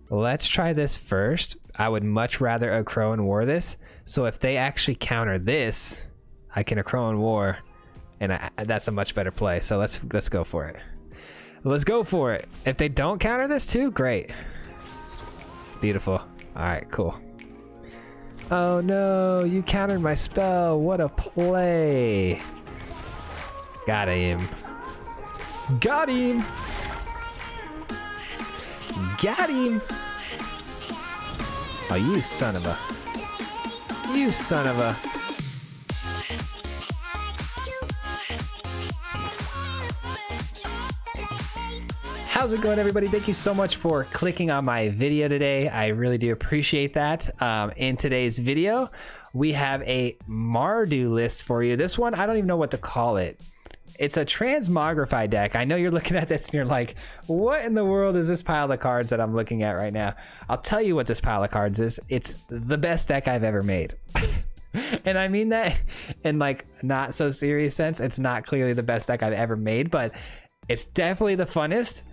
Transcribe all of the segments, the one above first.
let's try this first. I would much rather Akroan War this. So if they actually counter this, I can Akroan War, and that's a much better play. So let's go for it. Let's go for it. If they don't counter this too, great. Beautiful. All right, cool. Oh no, you countered my spell. What a play. Got him. Got him. Got him. Oh, you son of a. You son of a. How's it going, everybody? Thank you so much for clicking on my video today. I really do appreciate that. In today's video, we have a MARDU list for you. This one, I don't even know what to call it. It's a Transmogrify deck. I know you're looking at this and you're like, what in the world is this pile of cards that I'm looking at right now? I'll tell you what this pile of cards is. It's the best deck I've ever made. And I mean that in like not so serious sense. It's not clearly the best deck I've ever made, but it's definitely the funnest.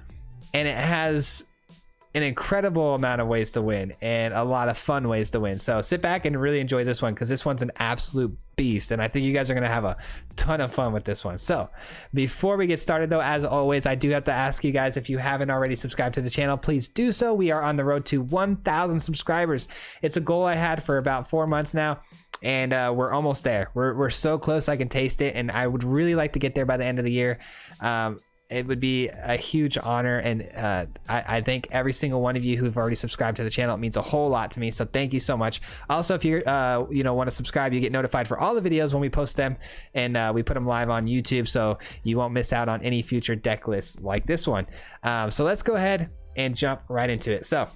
And it has an incredible amount of ways to win and a lot of fun ways to win. So sit back and really enjoy this one, because this one's an absolute beast. And I think you guys are going to have a ton of fun with this one. So before we get started, though, as always, I do have to ask you guys, if you haven't already subscribed to the channel, please do so. We are on the road to 1,000 subscribers. It's a goal I had for about 4 months now. And we're almost there. We're so close, I can taste it. And I would really like to get there by the end of the year. It would be a huge honor, and I thank every single one of you who've already subscribed to the channel. It means a whole lot to me, so thank you so much. Also, if you want to subscribe, you get notified for all the videos when we post them, and we put them live on YouTube, so you won't miss out on any future deck lists like this one. So let's go ahead and jump right into it. So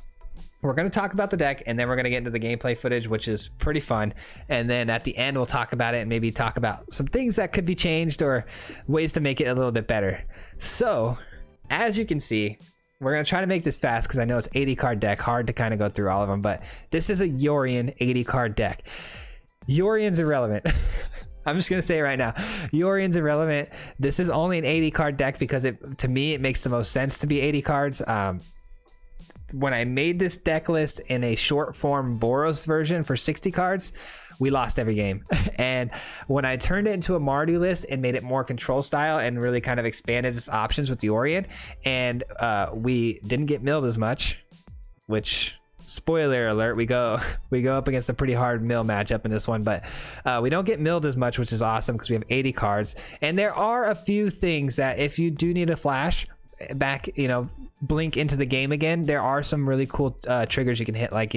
we're going to talk about the deck, and then we're going to get into the gameplay footage, which is pretty fun. And then at the end, we'll talk about it and maybe talk about some things that could be changed or ways to make it a little bit better. So as you can see, we're going to try to make this fast because I know it's 80 card deck, hard to kind of go through all of them, but this is a Yorion 80 card deck. Yorion's irrelevant. I'm just going to say it right now. Yorion's irrelevant. This is only an 80 card deck because to me, it makes the most sense to be 80 cards. When I made this deck list in a short form Boros version for 60 cards, we lost every game. And when I turned it into a Mardu list and made it more control style and really kind of expanded its options with Yorion, and we didn't get milled as much, which, spoiler alert, we go up against a pretty hard mill matchup in this one, but we don't get milled as much, which is awesome because we have 80 cards. And there are a few things that if you do need a flash back, blink into the game again, there are some really cool triggers you can hit, like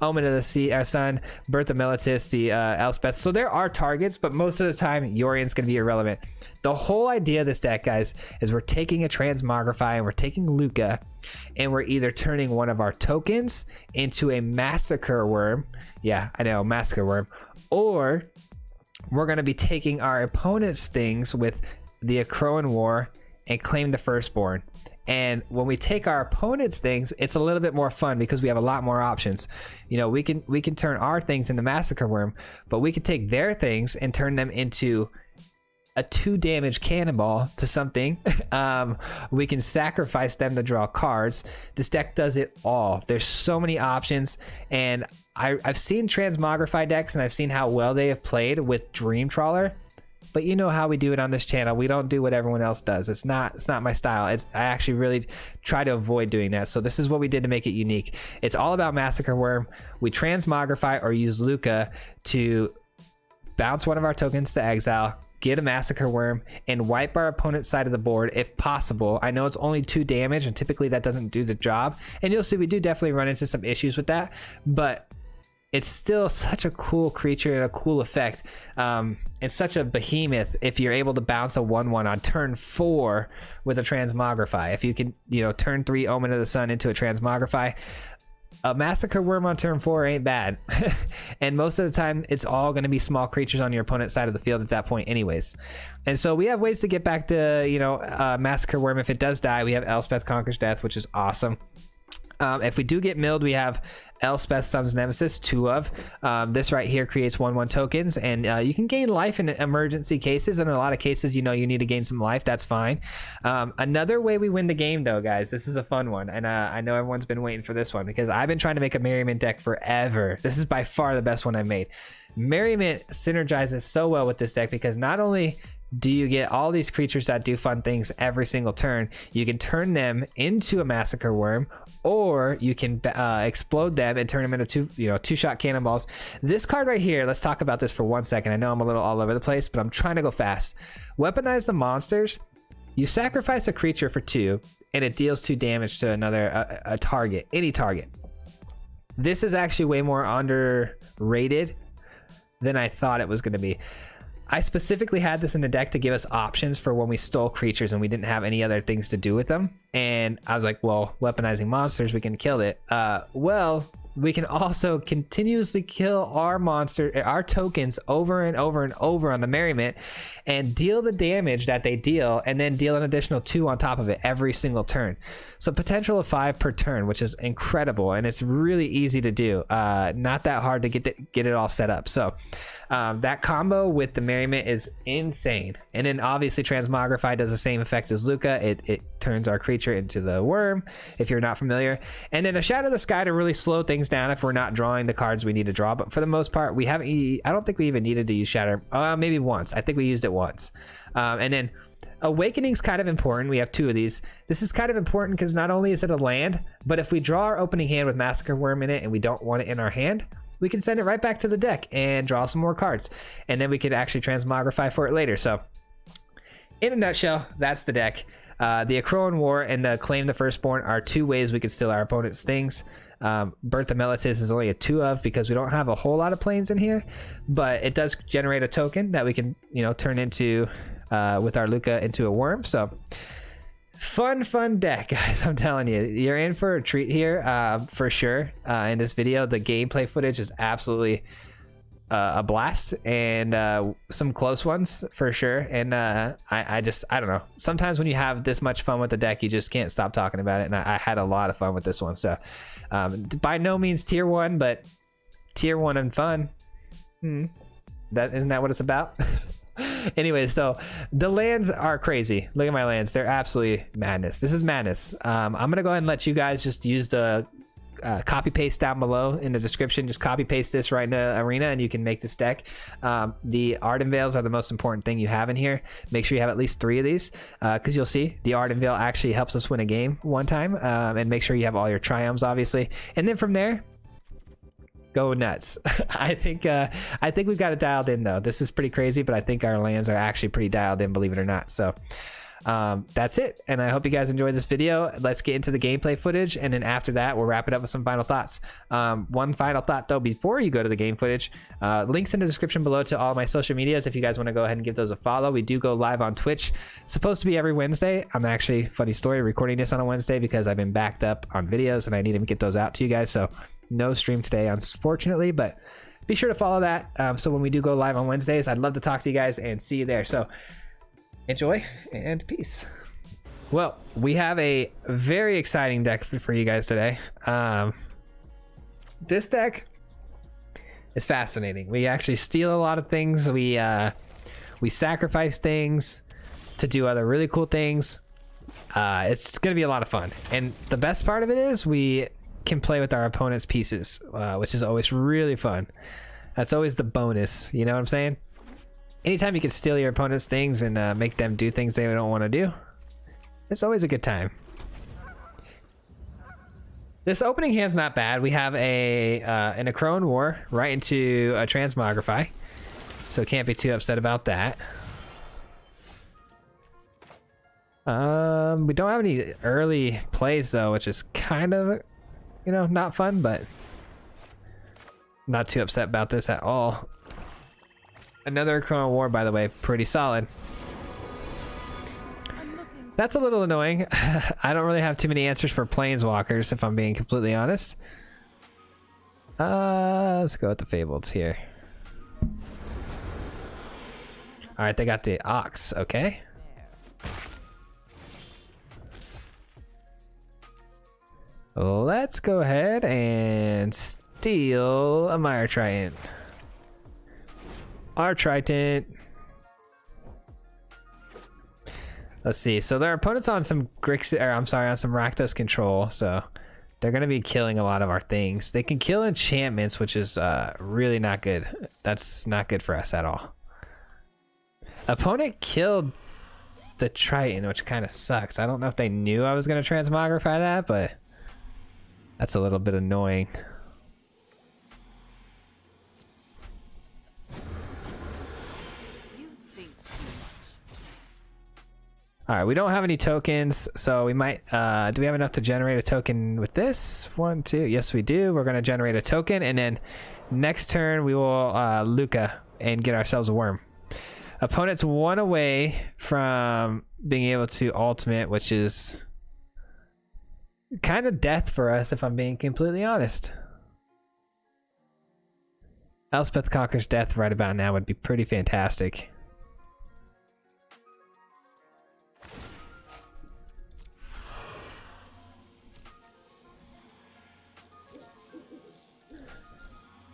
Omen of the Sun, Birth of Meletis, the Elspeth. So there are targets, but most of the time Yorion's going to be irrelevant. The whole idea of this deck, guys, is we're taking a Transmogrify and we're taking Lukka, and we're either turning one of our tokens into a Massacre Wurm. Yeah, I know, Massacre Wurm. Or we're going to be taking our opponent's things with the Akroan War and Claim the Firstborn. And when we take our opponent's things, it's a little bit more fun because we have a lot more options. We can turn our things into Massacre Wurm, but we can take their things and turn them into a 2 damage cannonball to something. We can sacrifice them to draw cards. This deck does it all. There's so many options, and I've seen Transmogrify decks, and I've seen how well they have played with Dream Trawler. But you know how we do it on this channel. We don't do what everyone else does. It's not my style. I actually really try to avoid doing that. So this is what we did to make it unique. It's all about Massacre Wurm. We Transmogrify or use Lukka to bounce one of our tokens to exile, get a Massacre Wurm, and wipe our opponent's side of the board if possible. I know it's only 2 damage, and typically that doesn't do the job. And you'll see we do definitely run into some issues with that. But it's still such a cool creature and a cool effect. It's such a behemoth if you're able to bounce a 1/1 on turn 4 with a Transmogrify. If you can, turn 3 Omen of the Sun into a Transmogrify, a Massacre Wurm on turn 4 ain't bad. And most of the time, it's all going to be small creatures on your opponent's side of the field at that point anyways. And so we have ways to get back to, Massacre Wurm. If it does die, we have Elspeth Conquers Death, which is awesome. If we do get milled, we have Elspeth summons Nemesis, 2 of. This right here creates 1/1 tokens, and you can gain life in emergency cases. In a lot of cases, you know, you need to gain some life. That's fine. Another way we win the game, though, guys, this is a fun one, and I know everyone's been waiting for this one because I've been trying to make a Merriment deck forever. This is by far the best one I've made. Merriment synergizes so well with this deck because not only do you get all these creatures that do fun things every single turn, you can turn them into a Massacre Wurm, or you can explode them and turn them into two-shot cannonballs. This card right here, let's talk about this for 1 second. I know I'm a little all over the place, but I'm trying to go fast. Weaponize the Monsters. You sacrifice a creature for 2, and it deals 2 damage to another a target, any target. This is actually way more underrated than I thought it was going to be. I specifically had this in the deck to give us options for when we stole creatures and we didn't have any other things to do with them. And I was like, well, weaponizing monsters, we can kill it. Well, we can also continuously kill our tokens over and over and over on the Merriment and deal the damage that they deal, and then deal an additional 2 on top of it every single turn. So potential of 5 per turn, which is incredible, and it's really easy to do. Not that hard to get it all set up. So that combo with the Merriment is insane. And then obviously Transmogrify does the same effect as Lukka. It turns our creature into the worm, if you're not familiar. And then a Shatter the Sky to really slow things down if we're not drawing the cards we need to draw. But for the most part, I don't think we even needed to use Shatter. Maybe once. I think we used it once. And then Awakening's kind of important. We have 2 of these. This is kind of important because not only is it a land, but if we draw our opening hand with Massacre Wurm in it and we don't want it in our hand, we can send it right back to the deck and draw some more cards. And then we could actually Transmogrify for it later. So in a nutshell, that's the deck. The Akroan War and the Claim the Firstborn are 2 ways we could steal our opponent's things. Birth of Meletis is only a 2 of because we don't have a whole lot of planes in here, but it does generate a token that we can, turn into with our Lukka into a worm. So fun deck, guys. I'm telling you, you're in for a treat here for sure. In this video, the gameplay footage is absolutely a blast, and some close ones for sure. And I don't know, sometimes when you have this much fun with the deck, you just can't stop talking about it, and I had a lot of fun with this one. So by no means tier 1, but tier 1 and fun. Isn't that what it's about? Anyway, so the lands are crazy. Look at my lands. They're absolutely madness. This is madness. I'm gonna go ahead and let you guys just use the copy paste down below in the description. Just copy paste this right in the arena and you can make this deck. The Ardenvales are the most important thing you have in here. Make sure you have at least 3 of these, because you'll see the Ardenvale actually helps us win a game one time. And make sure you have all your triumphs, obviously, and then from there, go nuts. I think we've got it dialed in, though. This is pretty crazy, but I think our lands are actually pretty dialed in, believe it or not. So that's it, and I hope you guys enjoyed this video. Let's get into the gameplay footage, and then after that we'll wrap it up with some final thoughts. One final thought though before you go to the game footage, links in the description below to all my social medias if you guys want to go ahead and give those a follow. We do go live on Twitch, supposed to be every Wednesday. I'm actually, funny story, recording this on a Wednesday because I've been backed up on videos and I need to get those out to you guys. So no stream today, unfortunately, but be sure to follow that. So when we do go live on Wednesdays, I'd love to talk to you guys and see you there. So enjoy and peace. Well, we have a very exciting deck for you guys today. This deck is fascinating. We actually steal a lot of things. We sacrifice things to do other really cool things. It's going to be a lot of fun. And the best part of it is we can play with our opponent's pieces, which is always really fun. That's always the bonus, you know what I'm saying? Anytime you can steal your opponent's things and make them do things they don't want to do, it's always a good time. This opening hand's not bad. We have an Akroan War right into a Transmogrify, so can't be too upset about that. We don't have any early plays though, which is kind of, not fun, but not too upset about this at all. Another Akroan War, by the way, pretty solid. That's a little annoying. I don't really have too many answers for Planeswalkers, if I'm being completely honest. Let's go with the Fabled here. Alright, they got the Ox, okay. Let's go ahead and steal a Mire Triton. Our Triton. Let's see. So their opponent's on some on some Rakdos control, so they're gonna be killing a lot of our things. They can kill enchantments, which is really not good. That's not good for us at all. Opponent killed the Triton, which kind of sucks. I don't know if they knew I was gonna transmogrify that, but that's a little bit annoying. All right, we don't have any tokens, so we might, do we have enough to generate a token with this? 1, 2, yes we do. We're gonna generate a token, and then next turn we will Lukka and get ourselves a worm. Opponent's 1 away from being able to ultimate, which is kind of death for us if I'm being completely honest. Elspeth conquers death right about now would be pretty fantastic.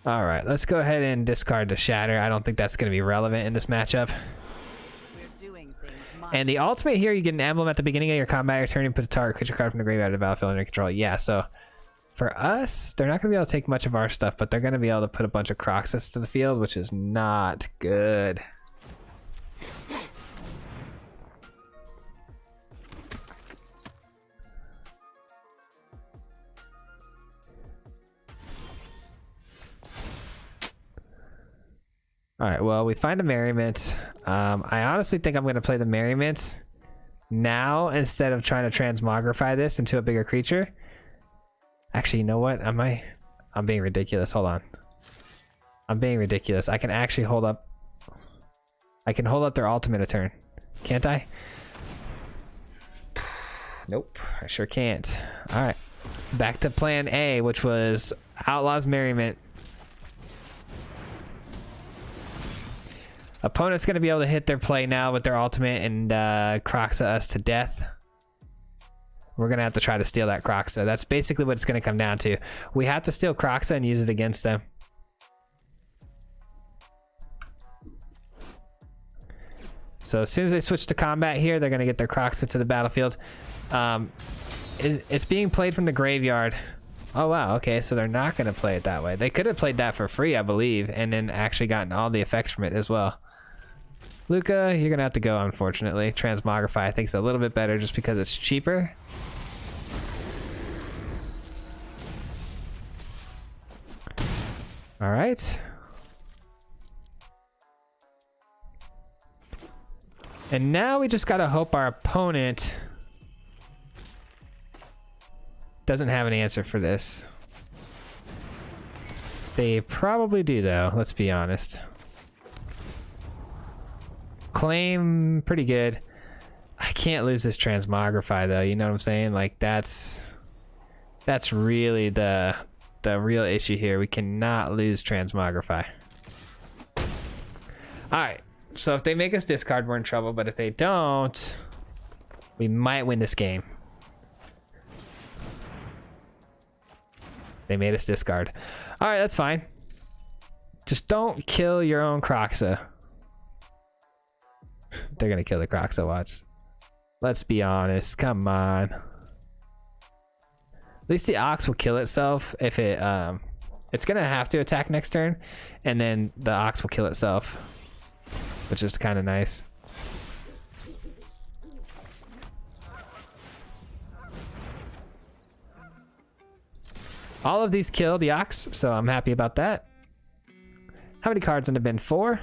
All right, let's go ahead and discard the Shatter. I don't think that's going to be relevant in this matchup. And the ultimate here, you get an emblem at the beginning of your combat. Your turn, you put a target creature card from the graveyard to the battlefield under control. Yeah, so for us, they're not going to be able to take much of our stuff, but they're going to be able to put a bunch of Croxus to the field, which is not good. All right, well, we find a Merriment. I honestly think I'm going to play the Merriment now instead of trying to transmogrify this into a bigger creature. Actually, you know what? I'm being ridiculous. Hold on. I'm being ridiculous. I can actually hold up. I can hold up their ultimate a turn. Can't I? Nope, I sure can't. All right, back to plan A, which was Outlaws Merriment. Opponent's going to be able to hit their play now with their ultimate and Croxa us to death. We're going to have to try to steal that Croxa. That's basically what it's going to come down to. We have to steal Croxa and use it against them. So as soon as they switch to combat here, they're going to get their Croxa to the battlefield. It's being played from the graveyard. Oh, wow. Okay, so they're not going to play it that way. They could have played that for free, I believe, and then actually gotten all the effects from it as well. Lukka, you're going to have to go, unfortunately. Transmogrify, I think, is a little bit better just because it's cheaper. All right. And now we just got to hope our opponent doesn't have an answer for this. They probably do, though. Let's be honest. Claim, pretty good. I can't lose this Transmogrify, though. You know what I'm saying? Like, that's really the real issue here. We cannot lose Transmogrify. All right. So if they make us discard, we're in trouble. But if they don't, we might win this game. They made us discard. All right, that's fine. Just don't kill your own Croxa. They're gonna kill the Croxa, watch. Let's be honest, come on. At least the Ox will kill itself if it, it's gonna have to attack next turn, and then the Ox will kill itself, which is kind of nice. All of these kill the Ox, so I'm happy about that. How many cards in the bin? 4.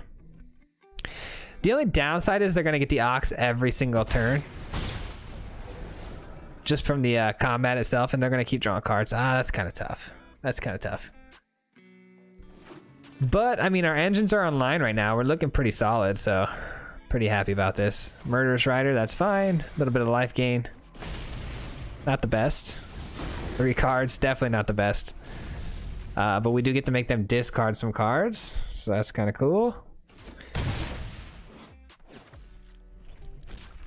The only downside is they're going to get the Ox every single turn. Just from the combat itself, and they're going to keep drawing cards. Ah, that's kind of tough. That's kind of tough. But, I mean, our engines are online right now. We're looking pretty solid, so pretty happy about this. Murderous Rider, that's fine. A little bit of life gain. Not the best. 3 cards, definitely not the best. But we do get to make them discard some cards, so that's kind of cool.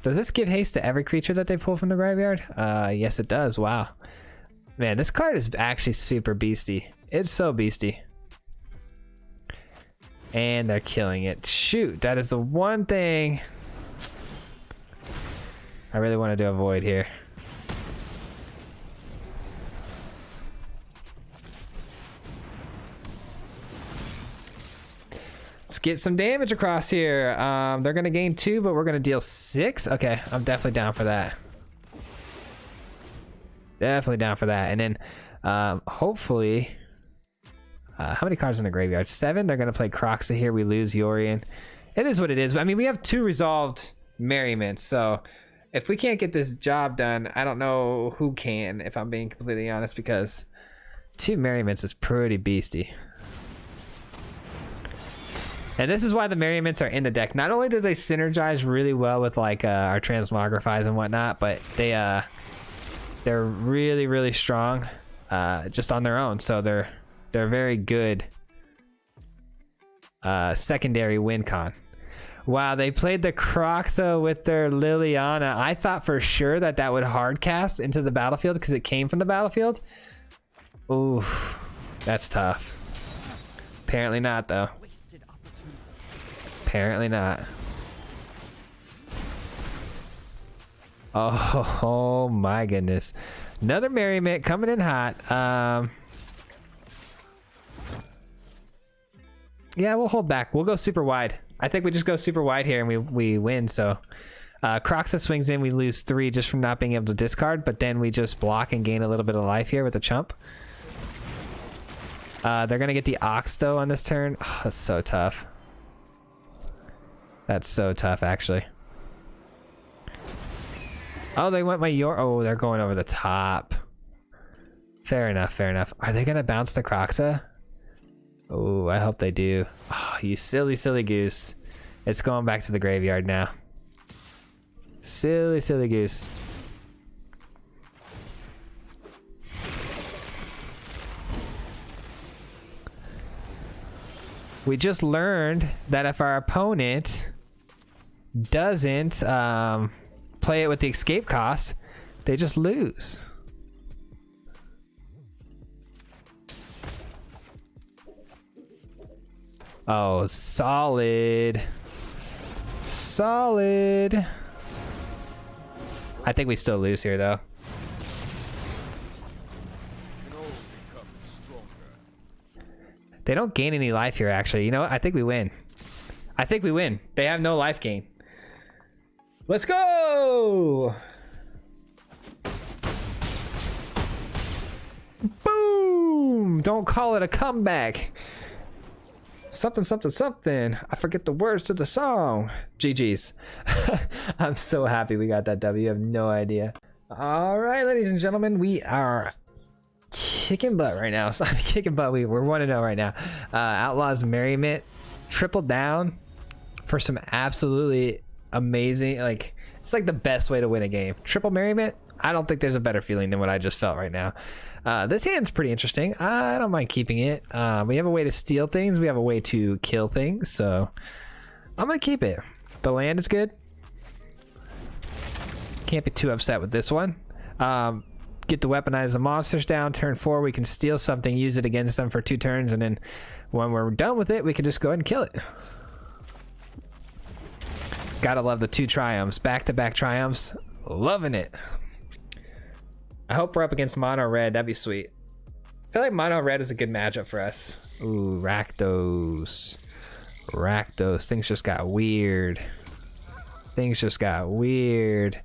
Does this give haste to every creature that they pull from the graveyard? Yes, it does. Wow. Man, this card is actually super beasty. It's so beasty. And they're killing it. Shoot, that is the one thing I really wanted to avoid here. Let's get some damage across here. They're gonna gain 2, but we're gonna deal 6. Okay, I'm definitely down for that. Definitely down for that. And then hopefully, how many cards in the graveyard? 7. They're gonna play Kroxa here. We lose Yorion. It is what it is. I mean, we have 2 resolved Merriments, so if we can't get this job done, I don't know who can, if I'm being completely honest, because 2 Merriments is pretty beasty. And this is why the Merriments are in the deck. Not only do they synergize really well with like our Transmogrifys and whatnot, but they're really, really strong just on their own. So they're very good secondary win con. Wow, they played the Kroxa with their Liliana. I thought for sure that would hard cast into the battlefield because it came from the battlefield. Ooh, that's tough. Apparently not, though. Apparently not. Oh my goodness. Another Merriment coming in hot. Yeah, we'll hold back. We'll go super wide. I think we just go super wide here and we win. So Kroxa swings in, we lose 3 just from not being able to discard, but then we just block and gain a little bit of life here with the chump. They're gonna get the Oxto on this turn. Oh, that's so tough. That's so tough, actually. Oh, they went my Oh, they're going over the top. Fair enough, fair enough. Are they gonna bounce the Kroxa? Oh, I hope they do. Oh, you silly, silly goose. It's going back to the graveyard now. Silly, silly goose. We just learned that if our opponent doesn't play it with the escape cost, they just lose. Oh, solid. Solid. I think we still lose here, though. They don't gain any life here, actually. You know what? I think we win. I think we win. They have no life gain. Let's go! Boom! Don't call it a comeback. Something, something, something. I forget the words to the song. GG's. I'm so happy we got that W. You have no idea. All right, ladies and gentlemen, we are kicking butt right now. So I'm kicking butt. We're 1-0 right now. Outlaws Merriment tripled down for some absolutely amazing, like, it's like the best way to win a game. Triple Merriment, I don't think there's a better feeling than what I just felt right now. This hand's pretty interesting. I don't mind keeping it. We have a way to steal things. We have a way to kill things. So I'm going to keep it. The land is good. Can't be too upset with this one. Get the Weaponize the Monsters down. Turn 4, we can steal something, use it against them for 2 turns, and then when we're done with it, we can just go ahead and kill it. Gotta love the 2 triumphs. Back-to-back triumphs. Loving it. I hope we're up against mono red. That'd be sweet. I feel like mono red is a good matchup for us. Ooh, Rakdos. Rakdos. Things just got weird. Things just got weird.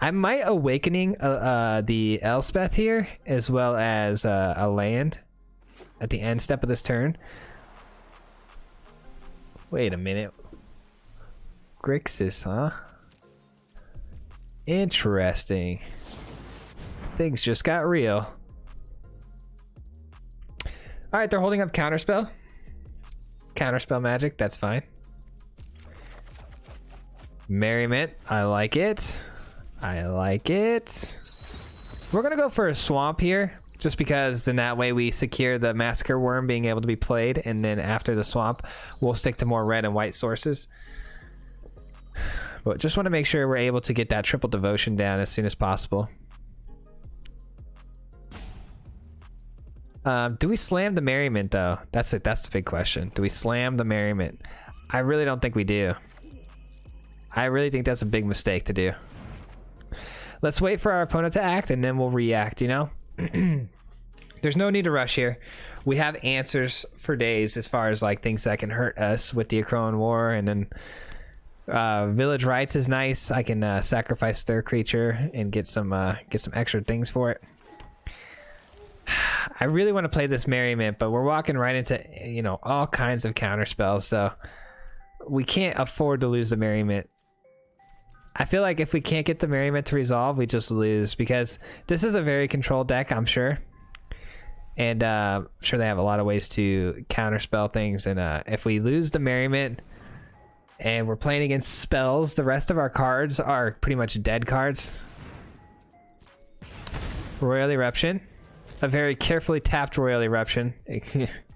I might Awakening the Elspeth here, as well as a land at the end step of this turn. Wait a minute. Grixis, huh? Interesting. Things just got real. Alright, they're holding up Counterspell. Counterspell magic, that's fine. Merriment, I like it. I like it. We're gonna go for a swamp here, just because in that way we secure the Massacre Wurm being able to be played, and then after the swamp, we'll stick to more red and white sources. But just want to make sure we're able to get that triple devotion down as soon as possible. Do we slam the Merriment though? That's it. That's the big question. Do we slam the Merriment? I really don't think we do. I really think that's a big mistake to do. Let's wait for our opponent to act and then we'll react, you know? There's no need to rush here. We have answers for days as far as like things that can hurt us with the Akroan War, and then Village Rites is nice. I can sacrifice their creature and get some extra things for it. I really want to play this Merriment, but we're walking right into, you know, all kinds of counter spells, so we can't afford to lose the Merriment. I feel like if we can't get the Merriment to resolve, we just lose, because this is a very controlled deck, I'm sure. And I'm sure they have a lot of ways to counterspell things. And if we lose the Merriment and we're playing against spells, the rest of our cards are pretty much dead cards. Royal Eruption. A very carefully tapped Royal Eruption.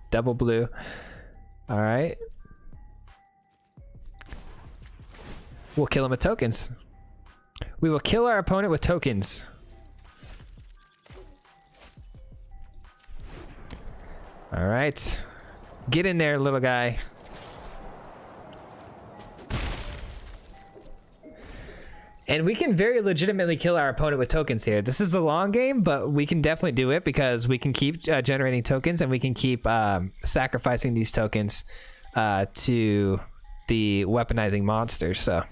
Double blue. Alright. We'll kill him with tokens. We will kill our opponent with tokens. All right, get in there, little guy. And we can very legitimately kill our opponent with tokens here. This is the long game, but we can definitely do it because we can keep generating tokens, and we can keep sacrificing these tokens to the weaponizing monsters. So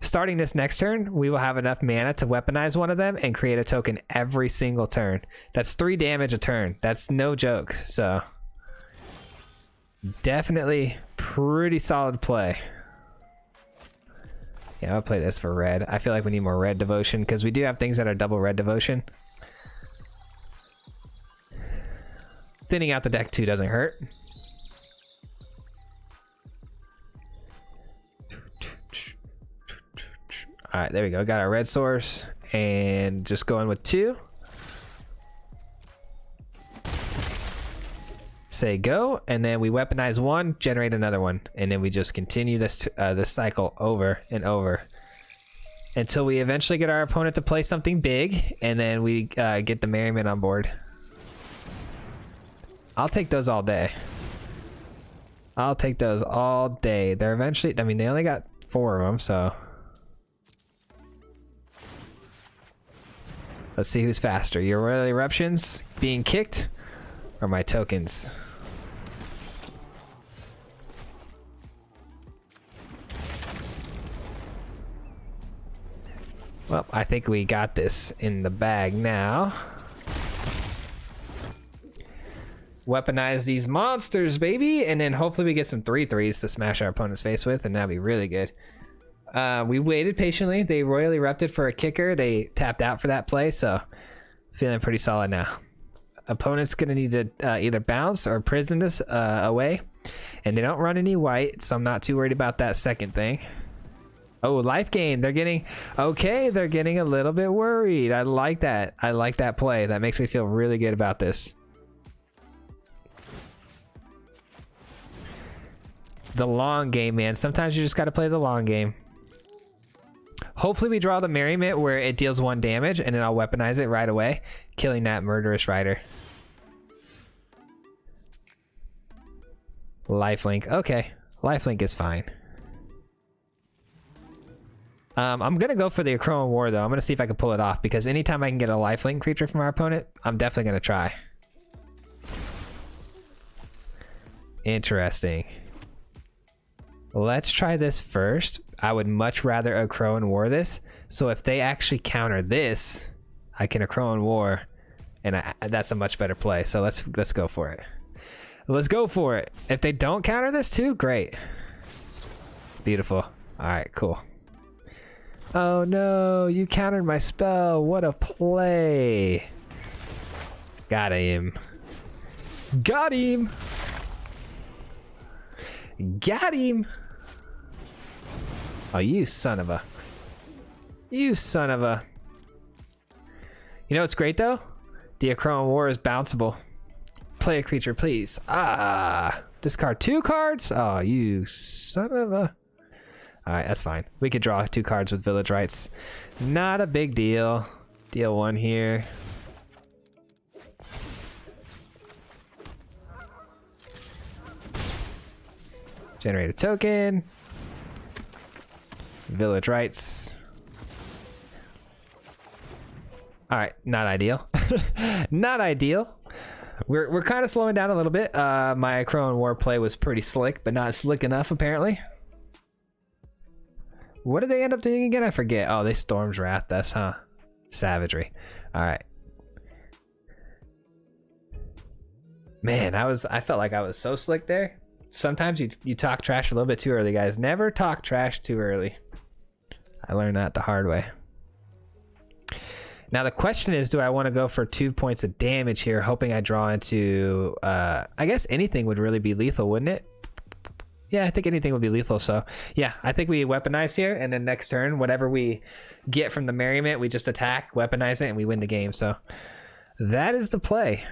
starting this next turn, we will have enough mana to weaponize one of them and create a token every single turn. That's 3 damage a turn. That's no joke. So definitely pretty solid play. Yeah, I'll play this for red. I feel like we need more red devotion because we do have things that are double red devotion. Thinning out the deck too doesn't hurt. All right, there we go. Got our red source and just going with 2. Say go, and then we weaponize 1, generate another one, and then we just continue this cycle over and over until we eventually get our opponent to play something big, and then we get the Merriment on board. I'll take those all day. I'll take those all day. They're eventually, I mean, they only got 4 of them, so. Let's see who's faster. Your Royal Eruptions being kicked or my tokens? Well, I think we got this in the bag now. Weaponize these monsters, baby, and then hopefully we get some 3/3s to smash our opponent's face with, and that'd be really good. We waited patiently. They Royal Erupted for a kicker. They tapped out for that play, so feeling pretty solid now. Opponent's gonna need to either bounce or prison this away, and they don't run any white, so I'm not too worried about that second thing. Oh, life gain. They're getting okay. They're getting a little bit worried. I like that. I like that play. That makes me feel really good about this. The long game, man. Sometimes you just got to play the long game. Hopefully we draw the Merriment where it deals 1 damage, and then I'll weaponize it right away, killing that murderous rider. Lifelink. Okay. Lifelink is fine. I'm going to go for the Akroan War, though. I'm going to see if I can pull it off, because anytime I can get a lifelink creature from our opponent, I'm definitely going to try. Interesting. Let's try this first. I would much rather Akroan War this. So if they actually counter this, I can Akroan War, and that's a much better play. So let's go for it. Let's go for it. If they don't counter this too, great. Beautiful. All right, cool. Oh no, you countered my spell. What a play. Got him. Got him. Got him. Oh, you son of a. You son of a. You know what's great though? The Akroan War is bounceable. Play a creature, please. Ah, discard 2 cards? Oh, you son of a. Alright, that's fine. We could draw 2 cards with Village Rites. Not a big deal. Deal 1 here. Generate a token. Village Rites. All right, not ideal. Not ideal. We're kind of slowing down a little bit. My Akroan War play was pretty slick, but not slick enough apparently. What did they end up doing again? I forget. Oh, they Storm's Wrath. That's savagery. All right. Man, I felt like I was so slick there. Sometimes you talk trash a little bit too early, guys. Never talk trash too early. I learned that the hard way. Now the question is, do I want to go for 2 points of damage here, hoping I draw into, I guess anything would really be lethal, wouldn't it? Yeah, I think anything would be lethal. So yeah, I think we weaponize here, and then next turn, whatever we get from the Merriment, we just attack, weaponize it, and we win the game. So that is the play.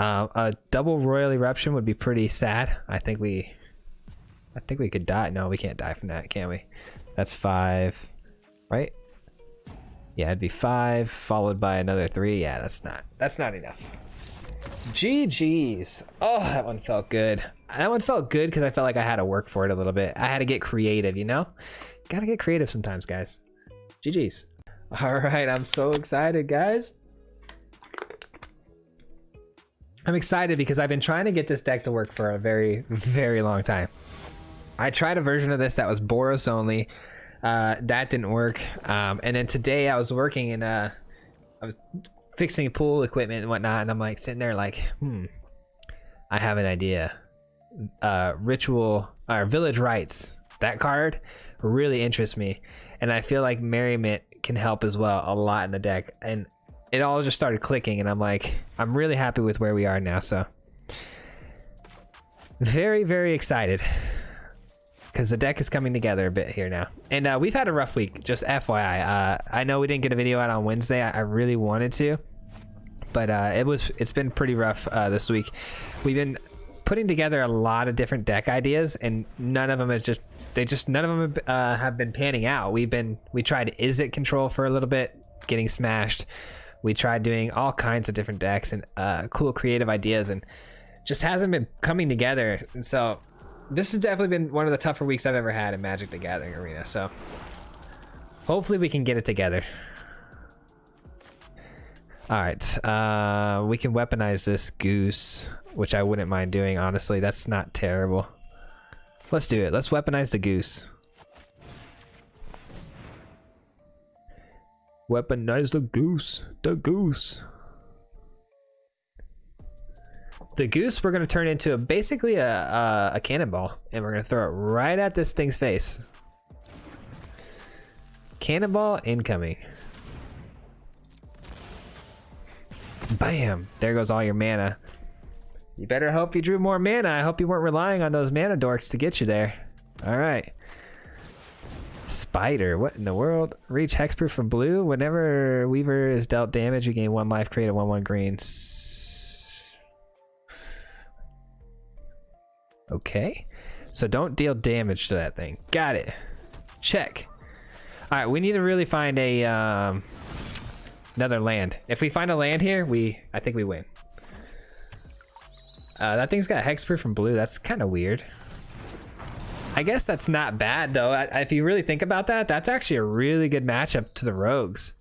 A double Royal Eruption would be pretty sad. I think we could die. No, we can't die from that, can we? That's 5, right? Yeah, it'd be 5 followed by another 3. Yeah, that's not enough. GG's. Oh, that one felt good. That one felt good because I felt like I had to work for it a little bit. I had to get creative, you know? Gotta get creative sometimes, guys. GG's. All right, I'm so excited, guys. I'm excited because I've been trying to get this deck to work for a very, very long time. I tried a version of this that was Boros only. That didn't work. And then today I was working and I was fixing pool equipment and whatnot, and I'm like sitting there like, I have an idea. Ritual or Village Rites. That card really interests me, and I feel like Merriment can help as well a lot in the deck. And it all just started clicking, and I'm like, I'm really happy with where we are now. So very, very excited because the deck is coming together a bit here now. And we've had a rough week, just FYI. I know we didn't get a video out on Wednesday. I really wanted to, but it's been pretty rough this week. We've been putting together a lot of different deck ideas, and none of them have been panning out. We tried Is It Control for a little bit, getting smashed. We tried doing all kinds of different decks and cool creative ideas, and just hasn't been coming together. And so this has definitely been one of the tougher weeks I've ever had in Magic the Gathering Arena. So hopefully we can get it together. All right, we can weaponize this Goose, which I wouldn't mind doing, honestly. That's not terrible. Let's do it. Let's weaponize the Goose. Weaponize the Goose. The Goose. The Goose we're going to turn into basically a cannonball, and we're going to throw it right at this thing's face. Cannonball incoming. Bam! There goes all your mana. You better hope you drew more mana. I hope you weren't relying on those mana dorks to get you there. All right. Spider, what in the world? Reach hexproof from blue. Whenever Weaver is dealt damage, you gain 1 life, create a 1/1 green. Okay. So don't deal damage to that thing. Got it. Check. All right, we need to really find a another land. If we find a land here, I think we win. That thing's got hexproof from blue. That's kind of weird. I guess that's not bad though. If you really think about that, that's actually a really good matchup to the rogues.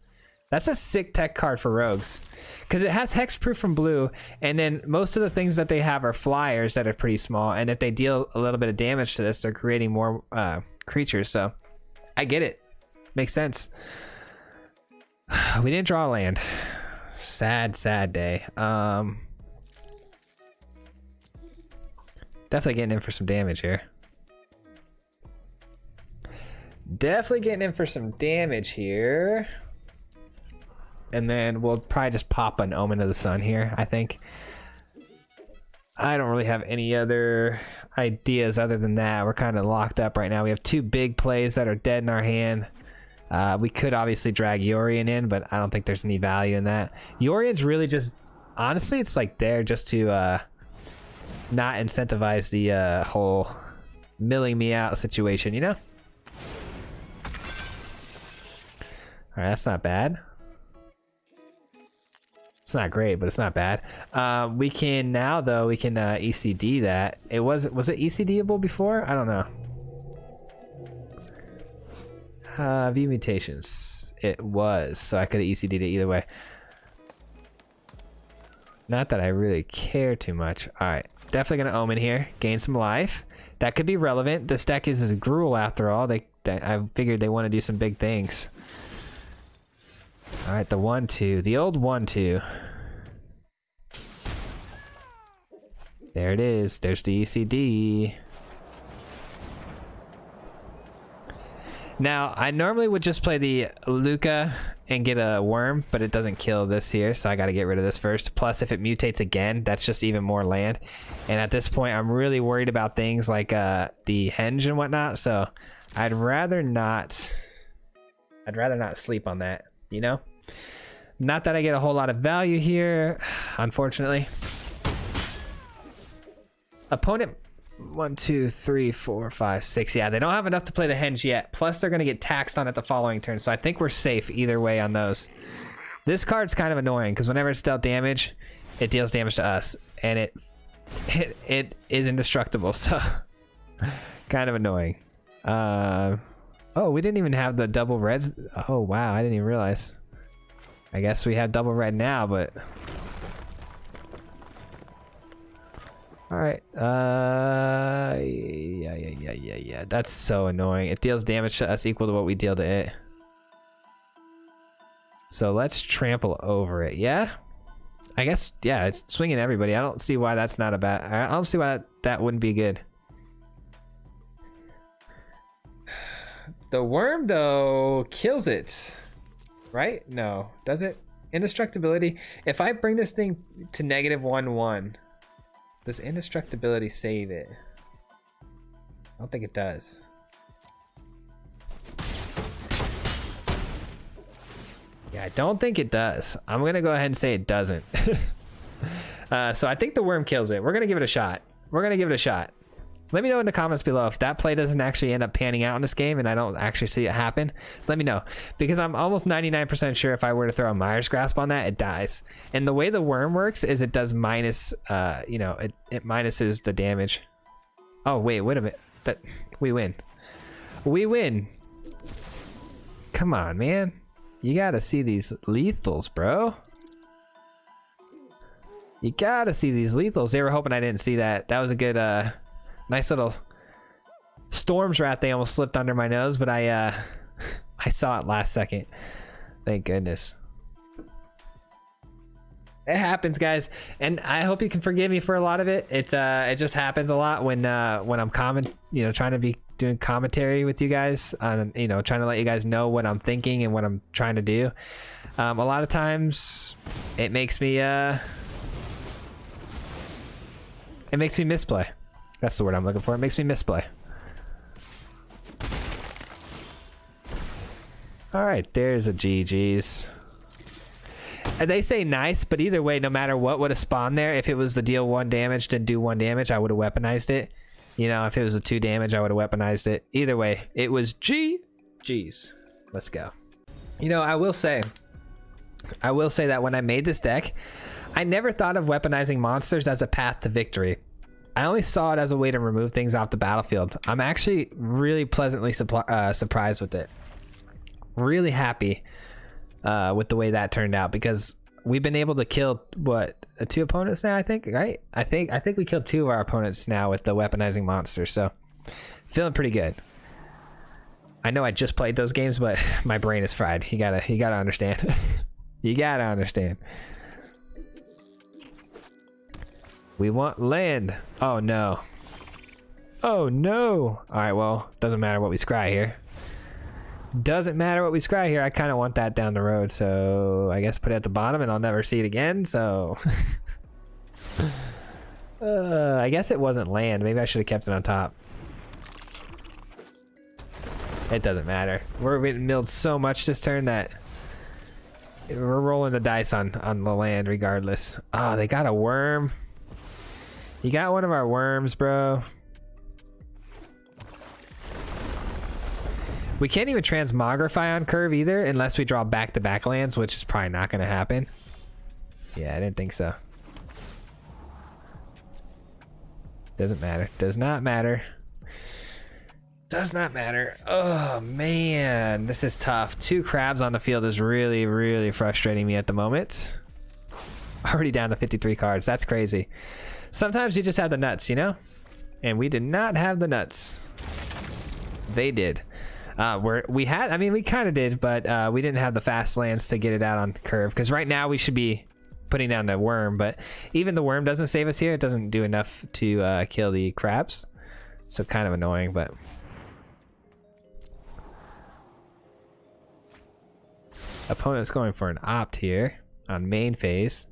That's a sick tech card for rogues because it has hexproof from blue, and then most of the things that they have are flyers that are pretty small, and if they deal a little bit of damage to this, they're creating more creatures. So I get it. Makes sense. We didn't draw a land. Sad, sad day. Definitely getting in for some damage here. Definitely getting in for some damage here. And then we'll probably just pop an Omen of the Sun here, I think. I don't really have any other ideas other than that. We're kind of locked up right now. We have 2 big plays that are dead in our hand. We could obviously drag Yorion in, but I don't think there's any value in that. Yorion's really just, honestly, it's like there just to not incentivize the whole milling me out situation, you know? All right, that's not bad. It's not great, but it's not bad. We can now, though, we can ECD that. Was it ECDable before? I don't know. View mutations. It was, so I could have ECD'd it either way. Not that I really care too much. All right, definitely gonna Omen here. Gain some life. That could be relevant. This deck is gruel after all. I figured they want to do some big things. All right, the 1/2, the old 1/2. There it is. There's the ECD. Now, I normally would just play the Lukka and get a worm, but it doesn't kill this here, so I got to get rid of this first. Plus, if it mutates again, that's just even more land. And at this point, I'm really worried about things like the henge and whatnot, so I'd rather not sleep on that, you know? Not that I get a whole lot of value here, unfortunately. Opponent 1, 2, 3, 4, 5, 6. Yeah, they don't have enough to play the henge yet. Plus, they're going to get taxed on it the following turn. So I think we're safe either way on those. This card's kind of annoying because whenever it's dealt damage, it deals damage to us, and it is indestructible. So kind of annoying. Oh, we didn't even have the double reds. Oh wow, I didn't even realize. I guess we have double red now, but. All right. Yeah. That's so annoying. It deals damage to us equal to what we deal to it. So let's trample over it. Yeah. I guess. Yeah. It's swinging everybody. I don't see why that's not a bad. I don't see why that wouldn't be good. The worm though kills it, right? No, does it? Indestructibility. If I bring this thing to -1/1. Does indestructibility save it? I don't think it does. Yeah, I don't think it does. I'm gonna go ahead and say it doesn't. So I think the worm kills it. We're gonna give it a shot. Let me know in the comments below if that play doesn't actually end up panning out in this game and I don't actually see it happen. Let me know, because I'm almost 99% sure if I were to throw a Mire's Grasp on that, it dies. And the way the worm works is it does minus, you know, it minuses the damage. Oh wait a minute, we win. Come on, man, you gotta see these lethals, bro. You gotta see these lethals. They were hoping I didn't see that. That was a good nice little Storm's Wrath. They almost slipped under my nose, but I saw it last second. Thank goodness. It happens, guys, and I hope you can forgive me for a lot of it. It just happens a lot when I'm trying to be doing commentary with you guys on, trying to let you guys know what I'm thinking and what I'm trying to do. A lot of times it makes me misplay. That's the word I'm looking for. It makes me misplay. All right, there's a GG's. They say nice, but either way, no matter what would have spawned there, if it was the deal 1 damage, then do 1 damage, I would have weaponized it. You know, if it was a 2 damage, I would have weaponized it. Either way, it was GG's. Let's go. You know, I will say that when I made this deck, I never thought of weaponizing monsters as a path to victory. I only saw it as a way to remove things off the battlefield. I'm actually really pleasantly surprised with it. Really happy with the way that turned out, because we've been able to kill 2 opponents now, I think, right? I think we killed 2 of our opponents now with the weaponizing monsters, so feeling pretty good. I know I just played those games, but my brain is fried. You gotta understand. You gotta understand. We want land. Oh no. Oh no. All right, well, doesn't matter what we scry here. Doesn't matter what we scry here. I kind of want that down the road, so I guess put it at the bottom and I'll never see it again, so. I guess it wasn't land. Maybe I should have kept it on top. It doesn't matter. We're getting milled so much this turn that we're rolling the dice on the land regardless. Oh, they got a worm. You got one of our worms, bro. We can't even Transmogrify on curve either unless we draw back-to-back lands, which is probably not going to happen. Yeah, I didn't think so. Doesn't matter. Does not matter. Does not matter. Oh man, this is tough. 2 crabs on the field is really, really frustrating me at the moment. Already down to 53 cards. That's crazy. Sometimes you just have the nuts, you know? And we did not have the nuts. They did. We kind of did, but we didn't have the fast lands to get it out on the curve. Because right now we should be putting down the worm, but even the worm doesn't save us here. It doesn't do enough to kill the crabs. So kind of annoying, but... Opponent's going for an opt here on main phase.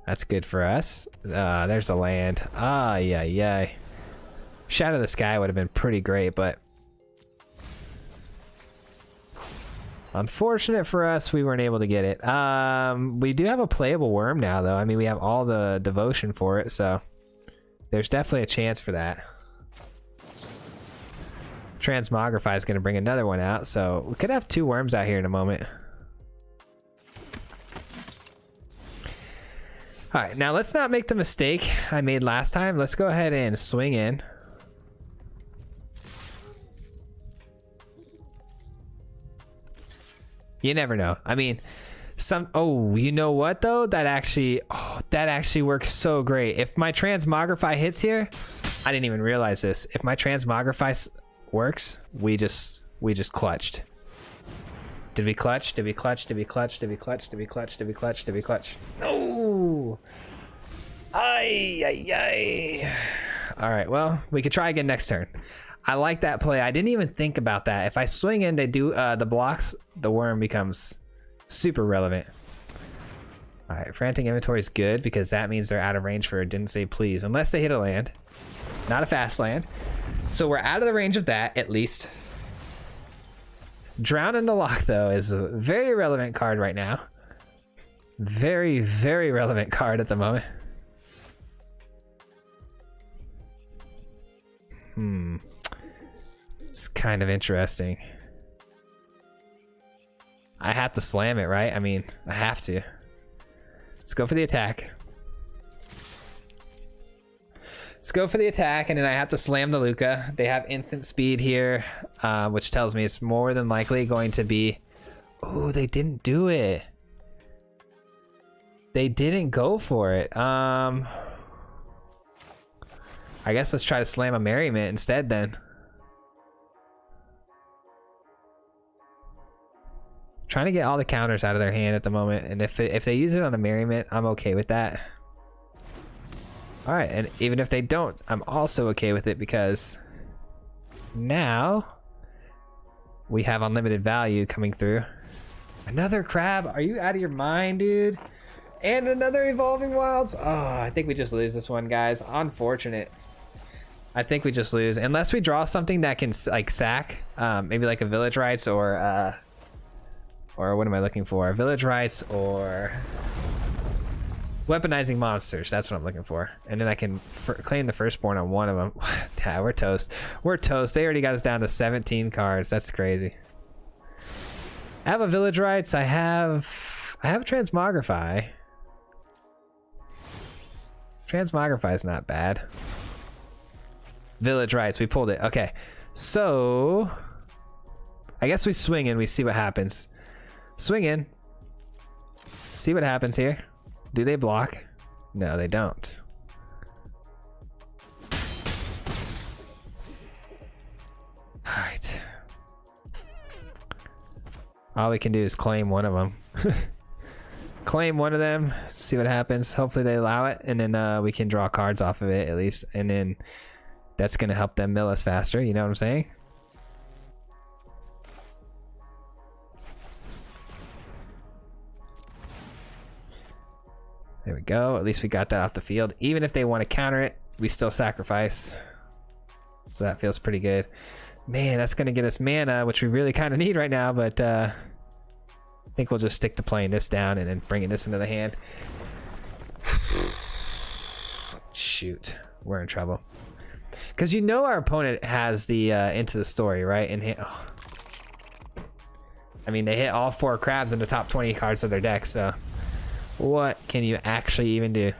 That's good for us. There's a land. Yeah. Shatter the Sky would have been pretty great, but unfortunate for us, we weren't able to get it. We do have a playable worm now, though. I mean, we have all the devotion for it, so there's definitely a chance for that. Transmogrify is going to bring another one out, so we could have 2 worms out here in a moment. All right, now let's not make the mistake I made last time. Let's go ahead and swing in. You never know. I mean, you know what though? That actually works so great. If my Transmogrify hits here, I didn't even realize this. If my Transmogrify works, we just clutched. Did we clutch? Did we clutch? Did we clutch? Did we clutch? Did we clutch? Did we clutch? Did we clutch? No! Ay. All right, well, we could try again next turn. I like that play. I didn't even think about that. If I swing in, they do the blocks, the worm becomes super relevant. All right, Frantic Inventory is good because that means they're out of range for Didn't Say Please, unless they hit a land. Not a fast land. So we're out of the range of that, at least. Drown in the Loch, though, is a very relevant card right now. Very, very relevant card at the moment. It's kind of interesting. I have to slam it, right? I mean, I have to. Let's go for the attack. Let's go for the attack, and then I have to slam the Lukka. They have instant speed here, which tells me it's more than likely going to be... Oh, they didn't do it. They didn't go for it. I guess let's try to slam a Merriment instead then. Trying to get all the counters out of their hand at the moment, and if they use it on a Merriment, I'm okay with that. All right, and even if they don't, I'm also okay with it because now we have unlimited value coming through. Another crab? Are you out of your mind, dude? And another Evolving Wilds? Oh, I think we just lose this one, guys. Unfortunate. I think we just lose unless we draw something that can like sack, maybe like a Village Rites or what am I looking for? Village Rites or Weaponizing Monsters. That's what I'm looking for. And then I can claim the Firstborn on one of them. Yeah, we're toast. We're toast. They already got us down to 17 cards. That's crazy. I have a Village Rites. I have a Transmogrify. Transmogrify is not bad. Village Rites. We pulled it. Okay. So I guess we swing in. We see what happens. Swing in. See what happens here. Do they block? No, they don't. All right. All we can do is claim one of them. Claim one of them, see what happens. Hopefully they allow it, and then we can draw cards off of it at least, and then that's going to help them mill us faster, you know what I'm saying? There we go. At least we got that off the field. Even if they want to counter it, we still sacrifice. So that feels pretty good. Man, that's going to get us mana, which we really kind of need right now, but I think we'll just stick to playing this down and then bringing this into the hand. Shoot, we're in trouble. Because you know our opponent has the Into the Story, right? And I mean, they hit all 4 crabs in the top 20 cards of their deck, so What can you actually even do?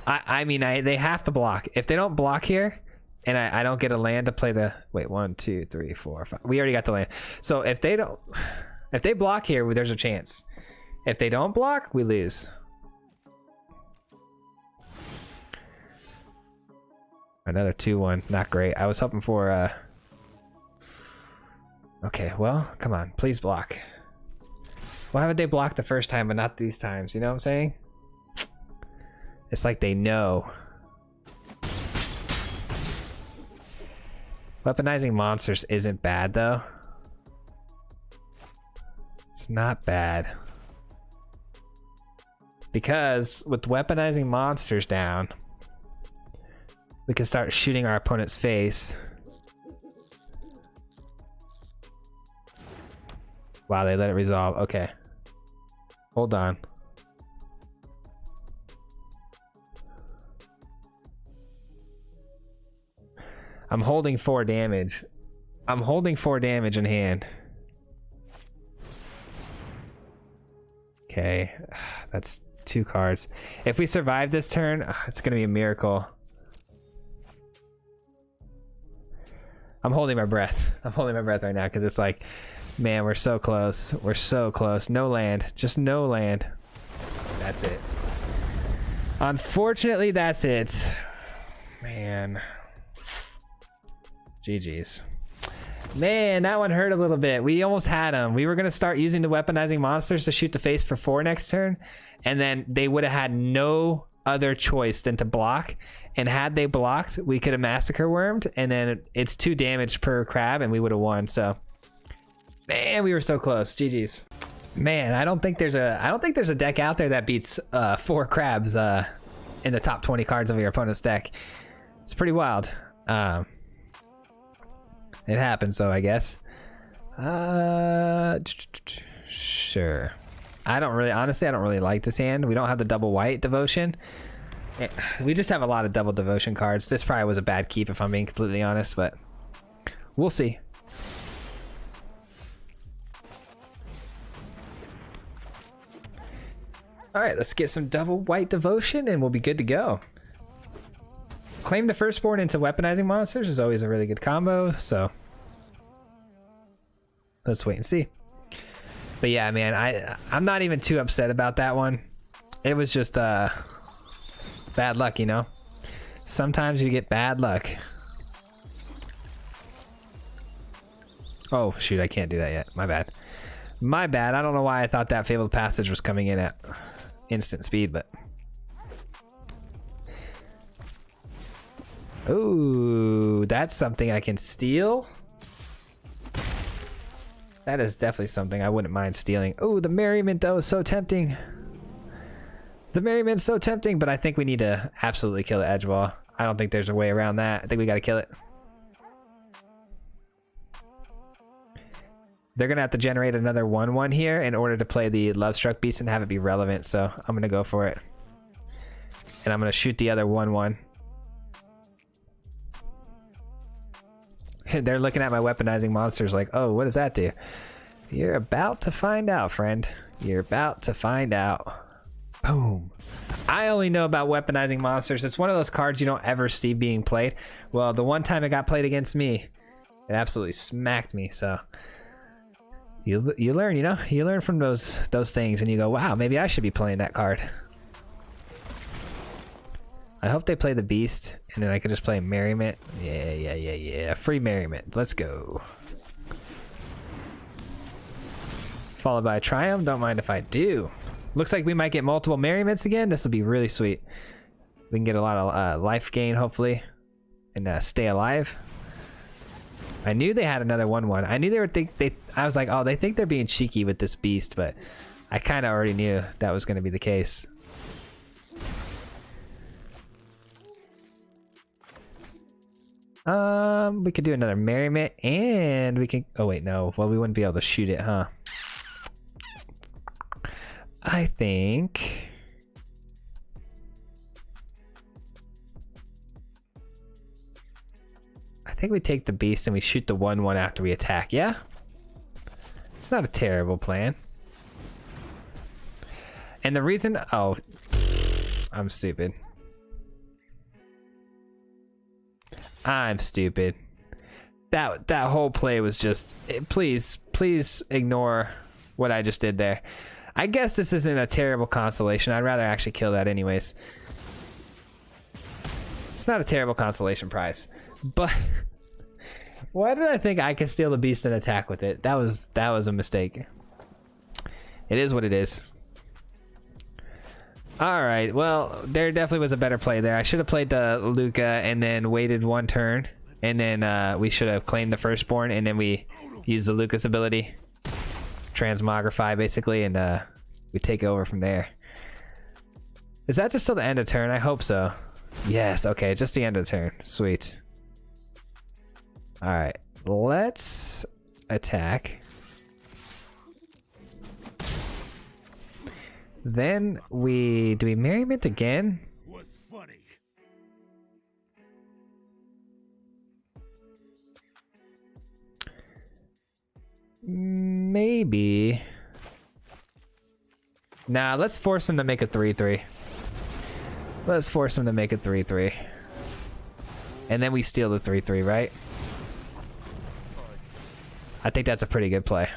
I mean, they have to block. If they don't block here, and I don't get a land to play the... Wait, 1, 2, 3, 4, 5. We already got the land. So if they don't... If they block here, there's a chance. If they don't block, we lose. Another 2-1. Not great. I was hoping for... Okay, well, come on. Please block. Why haven't they blocked the first time, but not these times? You know what I'm saying? It's like they know. Weaponizing monsters isn't bad, though. It's not bad. Because with weaponizing monsters down, we can start shooting our opponent's face. Wow, they let it resolve. Okay. Hold on. I'm holding 4 damage. I'm holding 4 damage in hand. Okay, that's 2 cards. If we survive this turn, it's gonna be a miracle. I'm holding my breath. I'm holding my breath right now because it's like, man, we're so close. We're so close. No land. Just no land. That's it. Unfortunately, that's it. Man. GG's. Man, that one hurt a little bit. We almost had him. We were going to start using the weaponizing monsters to shoot the face for 4 next turn. And then they would have had no other choice than to block. And had they blocked, we could have Massacre Wurmed. And then it's 2 damage per crab and we would have won. So, man, we were so close. GG's. Man, I don't think there's a deck out there that beats 4 crabs in the top 20 cards of your opponent's deck. It's pretty wild. It happens, though, I guess. Sure. Honestly, I don't really like this hand. We don't have the double white devotion. We just have a lot of double devotion cards. This probably was a bad keep, if I'm being completely honest, but we'll see. All right, let's get some double white devotion, and we'll be good to go. Claim the Firstborn into weaponizing monsters is always a really good combo, so let's wait and see. But yeah, man, I'm not even too upset about that one. It was just bad luck, you know? Sometimes you get bad luck. Oh, shoot, I can't do that yet. My bad. My bad. I don't know why I thought that Fabled Passage was coming in at instant speed, but... Ooh, that's something I can steal. That is definitely something I wouldn't mind stealing. Oh, the Merriment, though, is so tempting. The Merriment's so tempting, but I think we need to absolutely kill the Edgewall. I don't think there's a way around that. I think we got to kill it. They're going to have to generate another 1/1 here in order to play the Lovestruck Beast and have it be relevant, so I'm going to go for it. And I'm going to shoot the other 1/1. They're looking at my weaponizing monsters like, oh, what does that do? You're about to find out, friend. You're about to find out. Boom. I only know about weaponizing monsters. It's one of those cards you don't ever see being played. Well, the one time it got played against me, it absolutely smacked me. So you learn, you know? You learn from those things and you go, wow, maybe I should be playing that card. I hope they play the Beast, and then I could just play Merriment. Yeah. Free Merriment. Let's go. Followed by a Triumph. Don't mind if I do. Looks like we might get multiple Merriments again. This will be really sweet. We can get a lot of life gain, hopefully, and stay alive. I knew they had another 1/1. I knew they were I was like, oh, they think they're being cheeky with this Beast, but I kind of already knew that was going to be the case. We could do another Merriment, and we can... Oh, wait, no. Well, we wouldn't be able to shoot it, huh? I think... we take the Beast and we shoot the 1/1 after we attack, yeah? It's not a terrible plan. And the reason, oh, I'm stupid. I'm stupid. That whole play was just, please ignore what I just did there. I guess this isn't a terrible consolation. I'd rather actually kill that anyways. It's not a terrible consolation prize, but why did I think I could steal the beast and attack with it? That was a mistake. It is what it is. All right, well, there definitely was a better play there. I should have played the Lukka and then waited one turn, and then we should have claimed the Firstborn, and then we used the Lukka's ability, Transmogrify basically, and we take over from there. Is that just till the end of turn? I hope so. Yes, okay, just the end of the turn. Sweet. All right, let's attack. Then do we Merriment again? Was funny. Maybe. Nah, let's force him to make a 3/3. Let's force him to make a 3/3. And then we steal the 3/3, right? I think that's a pretty good play.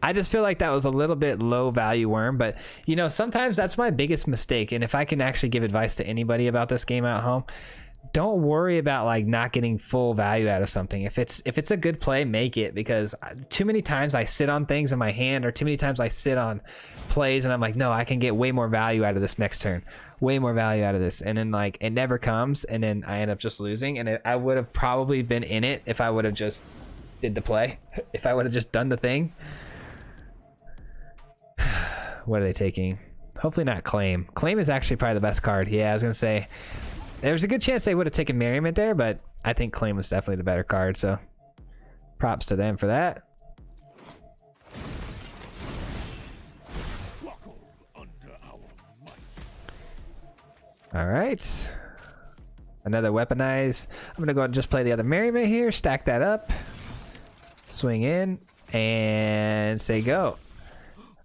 I just feel like that was a little bit low value worm, but you know, sometimes that's my biggest mistake. And if I can actually give advice to anybody about this game at home, don't worry about like not getting full value out of something. If it's a good play, make it, because too many times I sit on things in my hand, or too many times I sit on plays and I'm like, no, I can get way more value out of this next turn, way more value out of this, and then like it never comes, and then I end up just losing. And I would have probably been in it if I would have just did the play, if I would have just done the thing. What are they taking? Hopefully not Claim. Claim is actually probably the best card. Yeah, I was gonna say there's a good chance they would have taken Merriment there, but I think Claim was definitely the better card, so props to them for that. All right, another Weaponize. I'm gonna go ahead and just play the other Merriment here, stack that up, swing in, and say go.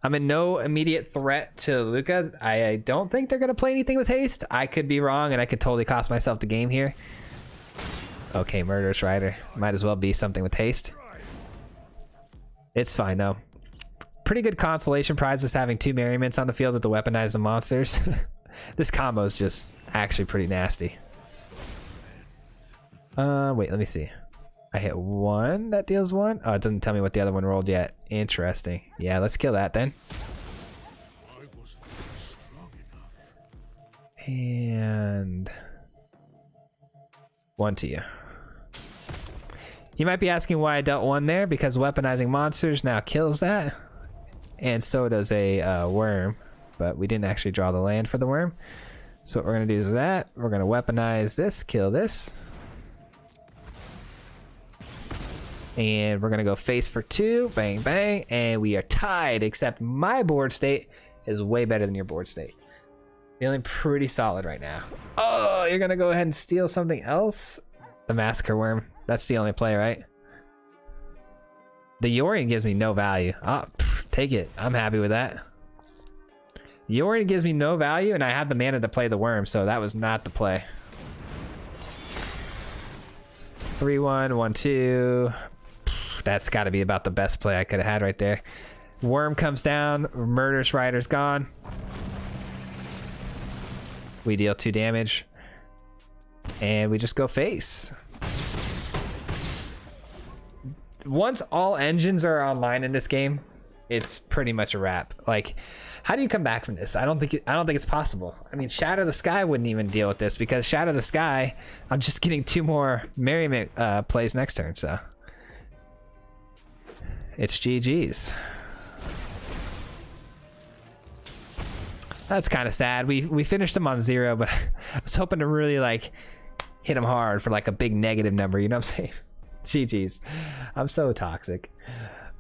I'm in no immediate threat to Lukka. I don't think they're going to play anything with haste. I could be wrong, and I could totally cost myself the game here. Okay, Murderous Rider. Might as well be something with haste. It's fine, though. Pretty good consolation prize is having 2 Merriments on the field with the Weaponize the Monsters. This combo is just actually pretty nasty. Wait, let me see. I hit 1, that deals 1. Oh, it doesn't tell me what the other one rolled yet. Interesting. Yeah, let's kill that then. And 1 to you. You might be asking why I dealt 1 there, because Weaponizing Monsters now kills that. And so does a worm, but we didn't actually draw the land for the worm. So what we're going to do is that. We're going to weaponize this, kill this. And we're going to go face for 2, bang, bang, and we are tied, except my board state is way better than your board state. Feeling pretty solid right now. Oh, you're going to go ahead and steal something else? The Massacre Wurm. That's the only play, right? The Yorion gives me no value. Oh, take it. I'm happy with that. Yorion gives me no value, and I have the mana to play the worm, so that was not the play. 3-1, 1-2. That's got to be about the best play I could have had right there. Worm comes down. Murderous Rider's gone. We deal 2 damage. And we just go face. Once all engines are online in this game, it's pretty much a wrap. Like, how do you come back from this? I don't think it's possible. I mean, Shatter the Sky wouldn't even deal with this, because Shatter the Sky, I'm just getting 2 more Merriment plays next turn, so it's GG's. That's kind of sad. We finished them on 0, but I was hoping to really like hit them hard for like a big negative number. You know what I'm saying? GG's. I'm so toxic.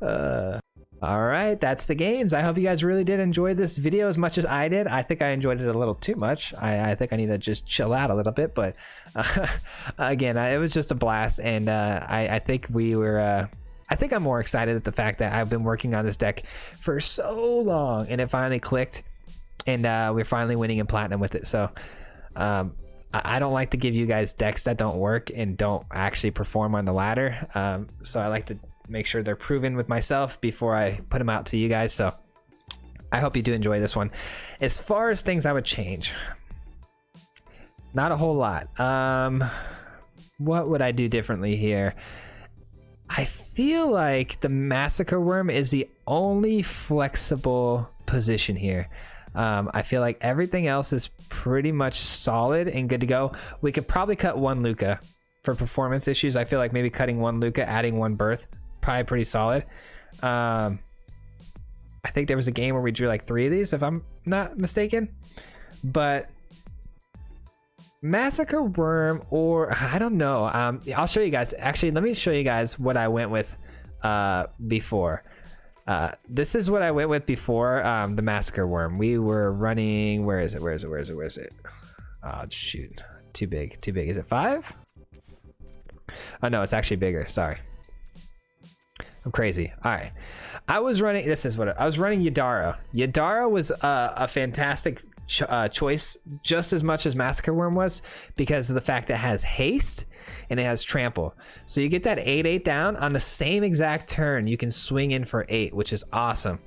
All right, that's the games. I hope you guys really did enjoy this video as much as I did. I think I enjoyed it a little too much. I think I need to just chill out a little bit, but again, it was just a blast, and I think we were. I think I'm more excited at the fact that I've been working on this deck for so long, and it finally clicked. and we're finally winning in platinum with it. So I don't like to give you guys decks that don't work and don't actually perform on the ladder. So I like to make sure they're proven with myself before I put them out to you guys. So I hope you do enjoy this one. As far as things I would change, not a whole lot. What would I do differently here? I feel like the Massacre Wurm is the only flexible position here. I feel like everything else is pretty much solid and good to go. We could probably cut one Lukka for performance issues. I feel like maybe cutting one Lukka, adding one Birth, probably pretty solid. I think there was a game where we drew like 3 of these, if I'm not mistaken. But Massacre Wurm, or I don't know. I'll show you guys. Actually, let me show you guys what I went with before. This is what I went with before the Massacre Wurm. We were running. Where is it? Oh shoot! Too big. Is it 5? Oh no, it's actually bigger. Sorry. I'm crazy. All right. I was running. This is what I was running. Yadara. Yadara was a fantastic choice, just as much as Massacre Wurm was, because of the fact it has haste and it has trample. So you get that 8/8 down on the same exact turn. You can swing in for 8, which is awesome.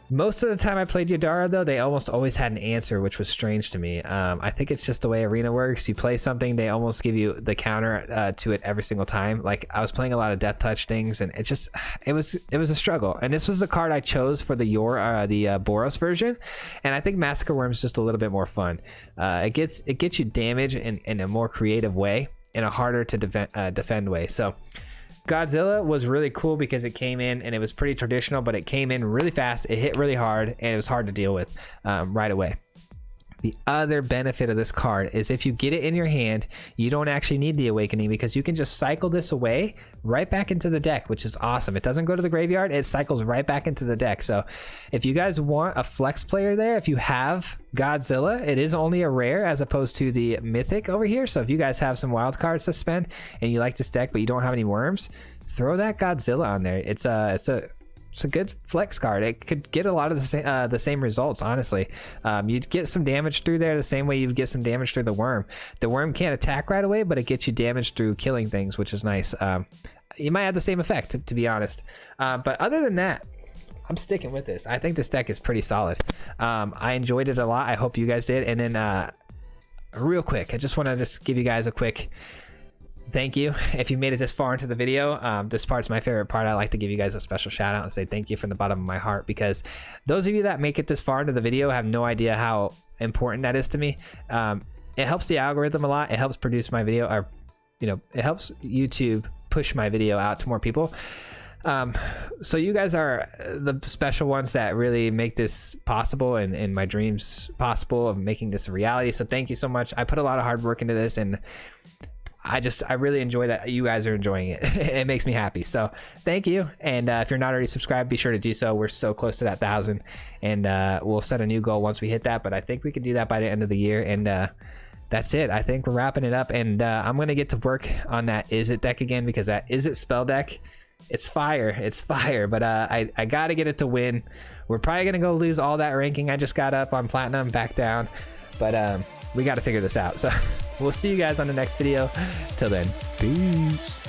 Most of the time I played Yadara, though, they almost always had an answer, which was strange to me. I think it's just the way Arena works. You play something, they almost give you the counter to it every single time. Like, I was playing a lot of Death Touch things, and it was a struggle. And this was the card I chose for the Boros version, and I think Massacre Wurm is just a little bit more fun. It gets you damage in a more creative way, in a harder to defend way. So Godzilla was really cool because it came in and it was pretty traditional, but it came in really fast, it hit really hard, and it was hard to deal with right away. The other benefit of this card is if you get it in your hand, you don't actually need the Awakening, because you can just cycle this away right back into the deck, which is awesome. It doesn't go to the graveyard, it cycles right back into the deck. So if you guys want a flex player there, if you have Godzilla, it is only a rare as opposed to the mythic over here. So if you guys have some wild cards to spend and you like this deck but you don't have any worms, throw that Godzilla on there. It's a good flex card. It could get a lot of the same results, honestly. You'd get some damage through there the same way you'd get some damage through the worm. The worm can't attack right away, but it gets you damage through killing things, which is nice. You might have the same effect, to be honest. But other than that, I'm sticking with this. I think this deck is pretty solid. I enjoyed it a lot. I hope you guys did. And then real quick, I just want to give you guys a quick thank you if you made it this far into the video. This part's my favorite part. I like to give you guys a special shout out and say thank you from the bottom of my heart, because those of you that make it this far into the video have no idea how important that is to me. It helps the algorithm a lot. It helps produce my video, or it helps YouTube push my video out to more people. So you guys are the special ones that really make this possible, and my dreams possible of making this a reality. So thank you so much. I put a lot of hard work into this, and I really enjoy that you guys are enjoying it. It makes me happy. So thank you. And if you're not already subscribed, be sure to do so. We're so close to that 1,000, and we'll set a new goal once we hit that. But I think we can do that by the end of the year. And that's it. I think we're wrapping it up. And I'm going to get to work on that Is It deck again, because that Is It spell deck, it's fire. It's fire. But I got to get it to win. We're probably going to go lose all that ranking I just got up on platinum, back down. But we got to figure this out. So we'll see you guys on the next video. Till then, peace.